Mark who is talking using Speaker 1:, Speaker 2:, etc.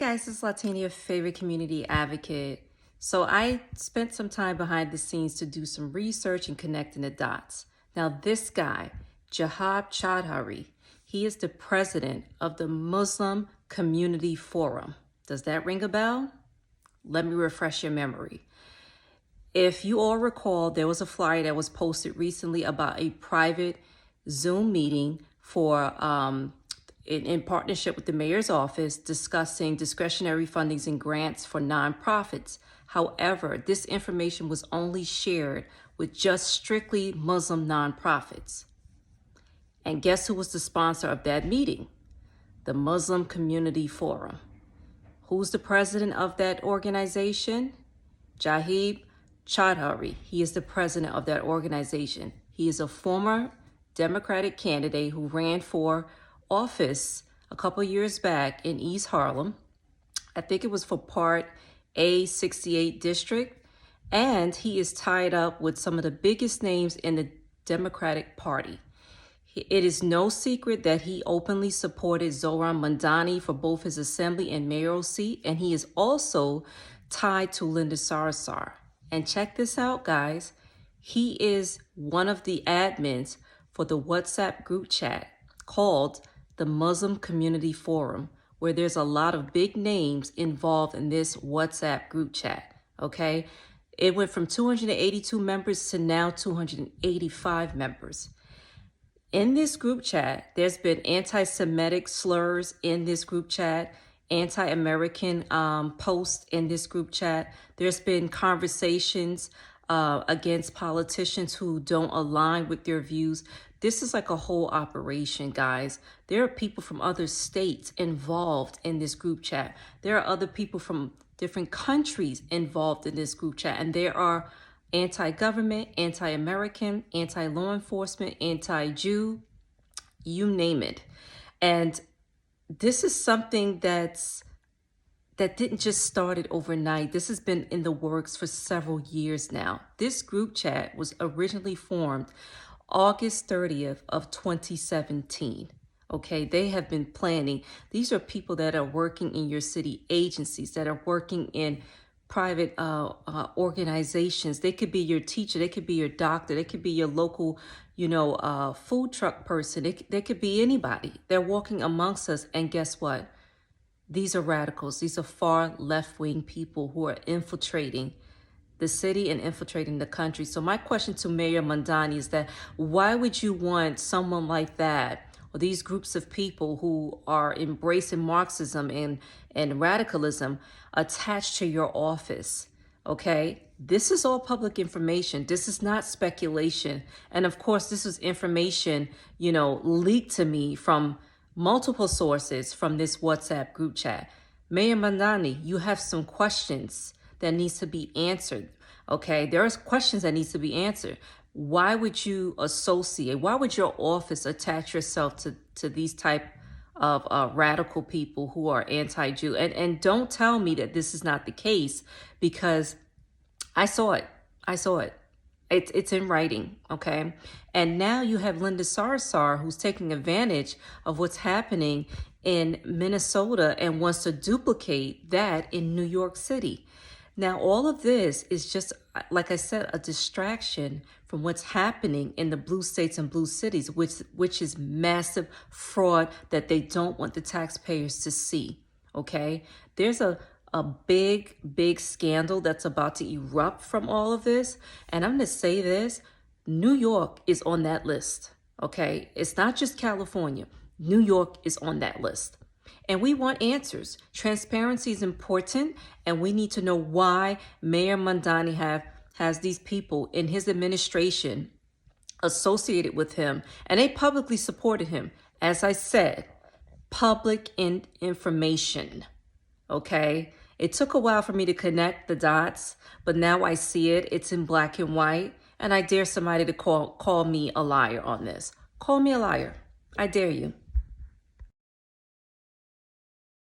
Speaker 1: Guys, this is Latina, your favorite community advocate. So I spent some time behind the scenes to do some research and connecting the dots. Now, this guy, Jahab Chaudhary, he is the president of the Muslim Community Forum. Does that ring a bell? Let me refresh your memory. If you all recall, there was a flyer that was posted recently about a private Zoom meeting for in partnership with the mayor's office discussing discretionary fundings and grants for nonprofits. However, this information was only shared with just strictly Muslim nonprofits. And guess who was the sponsor of that meeting? The Muslim Community Forum. Who's the president of that organization? Jahab Chaudhary. He is the president of that organization. He is a former Democratic candidate who ran for office a couple years back in East Harlem. I think it was for Part A68 district. And he is tied up with some of the biggest names in the Democratic Party. It is no secret that he openly supported Zohran Mamdani for both his assembly and mayoral seat, and he is also tied to Linda Sarsour. And check this out, guys. He is one of the admins for the WhatsApp group chat called the Muslim Community Forum, where there's a lot of big names involved in this WhatsApp group chat, okay? It went from 282 members to now 285 members. In this group chat, there's been anti-Semitic slurs in this group chat, anti-American posts in this group chat. There's been conversations against politicians who don't align with their views. This is like a whole operation, guys. There are people from other states involved in this group chat. There are other people from different countries involved in this group chat, and there are anti-government, anti-American, anti-law enforcement, anti-Jew, you name it. And this is something that didn't just start it overnight. This has been in the works for several years now. This group chat was originally formed August 30th of 2017. Okay, they have been planning. These are people that are working in your city agencies, that are working in private organizations. They could be your teacher, they could be your doctor, they could be your local, food truck person. They could be anybody. They're walking amongst us, and guess what? These are radicals. These are far left-wing people who are infiltrating the city and infiltrating the country. So my question to Mayor Mamdani is that why would you want someone like that, or these groups of people who are embracing Marxism and radicalism attached to your office? Okay, this is all public information. This is not speculation. And of course, this is information, leaked to me from multiple sources from this WhatsApp group chat. Mayor Mamdani, you have some questions that needs to be answered. Okay, there are questions that needs to be answered. Why would you associate? Why would your office attach yourself to these type of radical people who are anti-Jew? And don't tell me that this is not the case, because I saw it. It's in writing, okay? And now you have Linda Sarsour, who's taking advantage of what's happening in Minnesota and wants to duplicate that in New York City. Now, all of this is just, like I said, a distraction from what's happening in the blue states and blue cities, which is massive fraud that they don't want the taxpayers to see, okay? There's a big scandal that's about to erupt from all of this. And I'm going to say this, New York is on that list, okay? It's not just California. New York is on that list. And we want answers. Transparency is important, and we need to know why Mayor Mamdani has these people in his administration associated with him, and they publicly supported him. As I said, public information, okay? It took a while for me to connect the dots, but now I see it. It's in black and white, and I dare somebody to call me a liar on this. Call me a liar. I dare you.